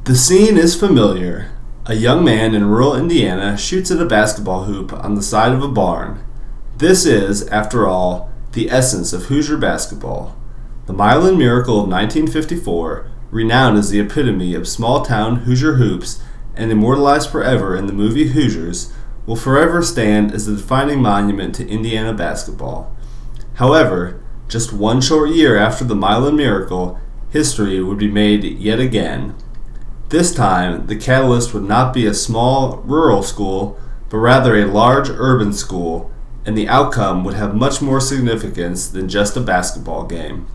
The scene is familiar. A young man in rural Indiana shoots at a basketball hoop on the side of a barn. This is, after all, the essence of Hoosier basketball. The Milan Miracle of 1954, renowned as the epitome of small-town Hoosier hoops and immortalized forever in the movie Hoosiers, will forever stand as the defining monument to Indiana basketball. However, just one short year after the Milan Miracle, history would be made yet again. This time, the catalyst would not be a small, rural school, but rather a large, urban school, and the outcome would have much more significance than just a basketball game.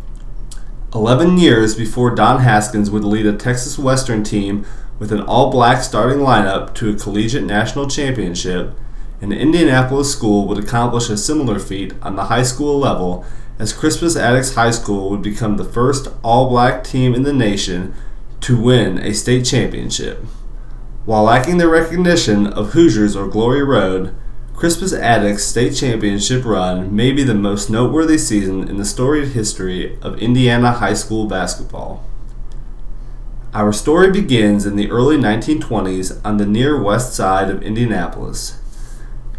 11 years before Don Haskins would lead a Texas Western team with an all-black starting lineup to a collegiate national championship, an Indianapolis school would accomplish a similar feat on the high school level as Crispus Attucks High School would become the first all-black team in the nation to win a state championship. While lacking the recognition of Hoosiers or Glory Road, Crispus Attucks' state championship run may be the most noteworthy season in the storied history of Indiana high school basketball. Our story begins in the early 1920s on the near west side of Indianapolis.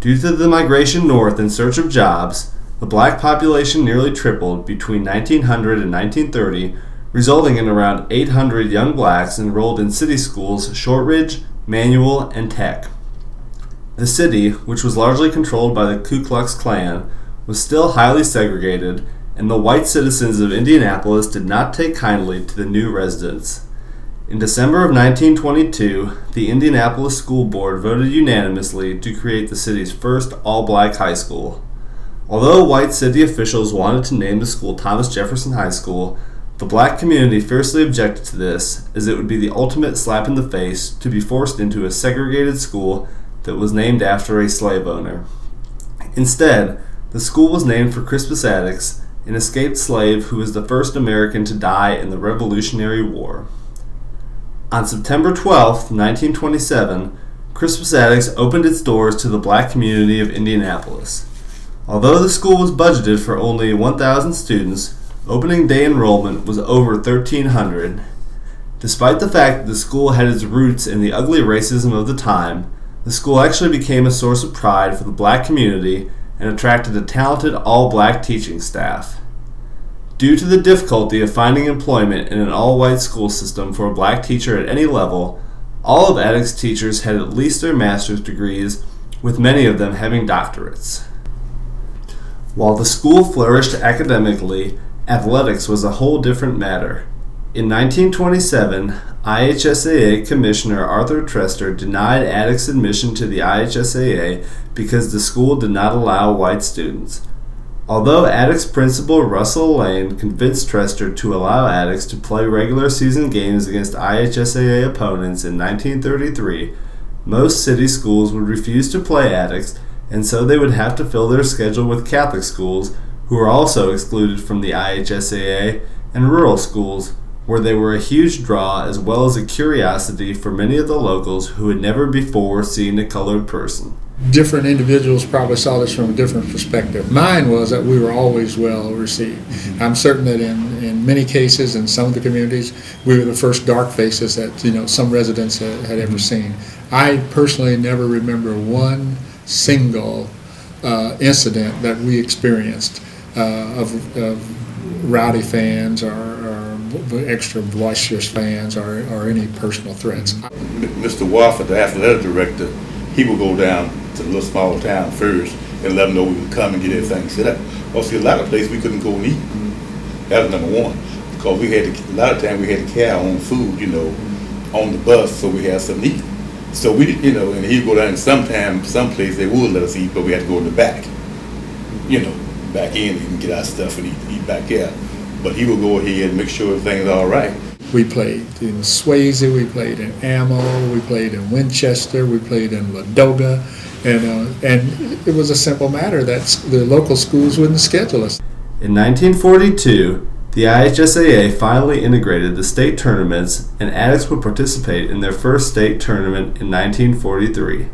Due to the migration north in search of jobs, the black population nearly tripled between 1900 and 1930, resulting in around 800 young blacks enrolled in city schools Shortridge, Manual, and Tech. The city, which was largely controlled by the Ku Klux Klan, was still highly segregated, and the white citizens of Indianapolis did not take kindly to the new residents. In December of 1922, the Indianapolis School Board voted unanimously to create the city's first all-black high school. Although white city officials wanted to name the school Thomas Jefferson High School, the black community fiercely objected to this, as it would be the ultimate slap in the face to be forced into a segregated school that was named after a slave owner. Instead, the school was named for Crispus Attucks, an escaped slave who was the first American to die in the Revolutionary War. On September 12, 1927, Crispus Attucks opened its doors to the black community of Indianapolis. Although the school was budgeted for only 1,000 students, opening day enrollment was over 1,300. Despite the fact that the school had its roots in the ugly racism of the time, the school actually became a source of pride for the black community and attracted a talented all-black teaching staff. Due to the difficulty of finding employment in an all-white school system for a black teacher at any level, all of Attucks' teachers had at least their master's degrees, with many of them having doctorates. While the school flourished academically, athletics was a whole different matter. In 1927, IHSAA Commissioner Arthur Trester denied Attucks admission to the IHSAA because the school did not allow white students. Although Attucks principal Russell Lane convinced Trester to allow Attucks to play regular season games against IHSAA opponents in 1933, most city schools would refuse to play Attucks, and so they would have to fill their schedule with Catholic schools, who were also excluded from the IHSAA, and rural schools, where they were a huge draw as well as a curiosity for many of the locals who had never before seen a colored person. Different individuals probably saw this from a different perspective. Mine was that we were always well received. I'm certain that in many cases, in some of the communities, we were the first dark faces that some residents had ever seen. I personally never remember one single incident that we experienced of rowdy fans or extra boisterous fans or any personal threats. Mr. Wofford, the athletic director, he would go down to the little small town first and let them know we would come and get everything set up. Well, see, a lot of places we couldn't go and eat. That was number one, because a lot of times we had to carry our own food, on the bus, so we had something to eat. So we, and he'd go down, and sometimes, some places they would let us eat, but we had to go in the back, back in and get our stuff and eat back out. But he would go ahead and make sure everything's all right. We played in Swayze, we played in Ammo, we played in Winchester, we played in Ladoga, and it was a simple matter that the local schools wouldn't schedule us. In 1942, the IHSAA finally integrated the state tournaments, and Attucks would participate in their first state tournament in 1943.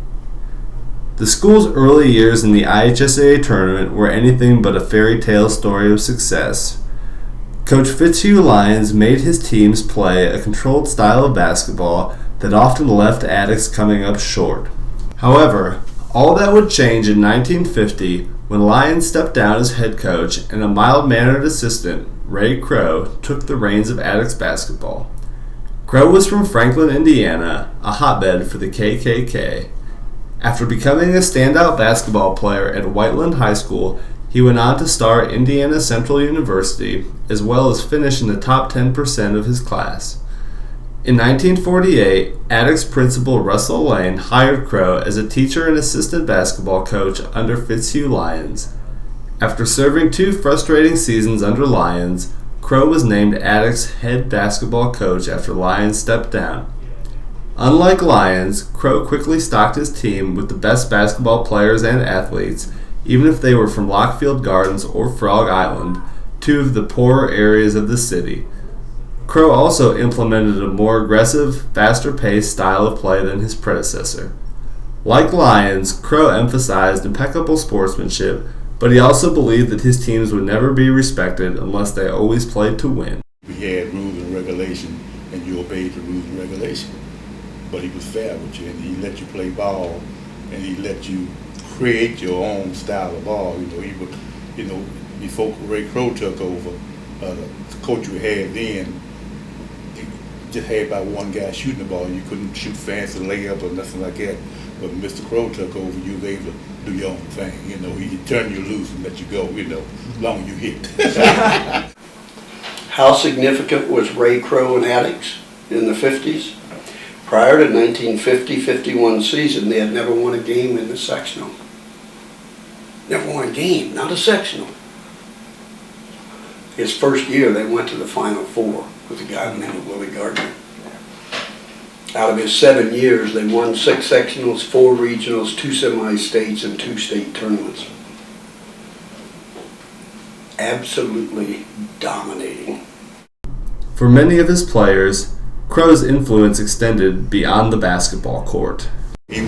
The school's early years in the IHSAA tournament were anything but a fairy tale story of success. Coach Fitzhugh Lyons made his teams play a controlled style of basketball that often left Attucks coming up short. However, all that would change in 1950 when Lyons stepped down as head coach and a mild-mannered assistant, Ray Crow, took the reins of Attucks basketball. Crow was from Franklin, Indiana, a hotbed for the KKK. After becoming a standout basketball player at Whiteland High School, he went on to star at Indiana Central University, as well as finish in the top 10% of his class. In 1948, Attucks principal Russell Lane hired Crow as a teacher and assistant basketball coach under Fitzhugh Lyons. After serving 2 frustrating seasons under Lyons, Crow was named Attucks head basketball coach after Lyons stepped down. Unlike Lyons, Crow quickly stocked his team with the best basketball players and athletes, even if they were from Lockfield Gardens or Frog Island, 2 of the poorer areas of the city. Crow also implemented a more aggressive, faster-paced style of play than his predecessor. Like Lyons, Crow emphasized impeccable sportsmanship, but he also believed that his teams would never be respected unless they always played to win. We had rules and regulation, and you obeyed the rules and regulation. But he was fair with you, and he let you play ball, and he let you create your own style of ball. He would, before Ray Crow took over, the coach we had then, just had about one guy shooting the ball. You couldn't shoot fancy layup or nothing like that. But when Mr. Crow took over, you were able to do your own thing. He'd turn you loose and let you go, as long as you hit. How significant was Ray Crow and Attucks in the 50s? Prior to 1950-51 season, they had never won a game in the sectional. Never won a game, not a sectional. His first year, they went to the Final Four with a guy named Willie Gardner. Out of his 7 years, they won 6 sectionals, 4 regionals, 2 semi-states, and 2 state tournaments. Absolutely dominating. For many of his players, Crow's influence extended beyond the basketball court. He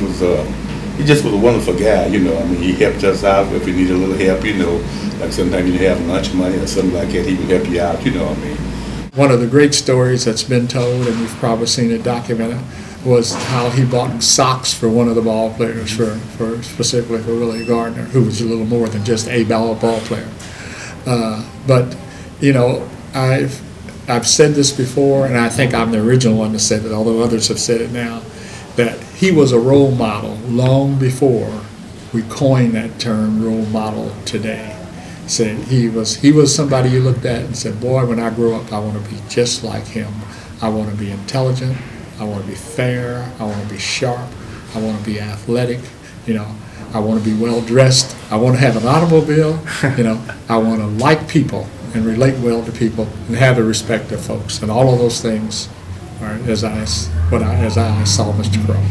just was a wonderful guy, he helped us out if we needed a little help, like sometimes you have lunch money or something like that, he would help you out, One of the great stories that's been told, and you've probably seen it documented, was how he bought socks for one of the ball players, for specifically for Willie Gardner, who was a little more than just a ball player. But I've said this before, and I think I'm the original one that said it, although others have said it now, that he was a role model long before we coined that term role model today. Said he was somebody you looked at and said, boy, when I grow up, I want to be just like him. I want to be intelligent. I want to be fair. I want to be sharp. I want to be athletic. I want to be well dressed. I want to have an automobile. I want to like people and relate well to people and have the respect of folks. And all of those things are as I saw Mr. Crow.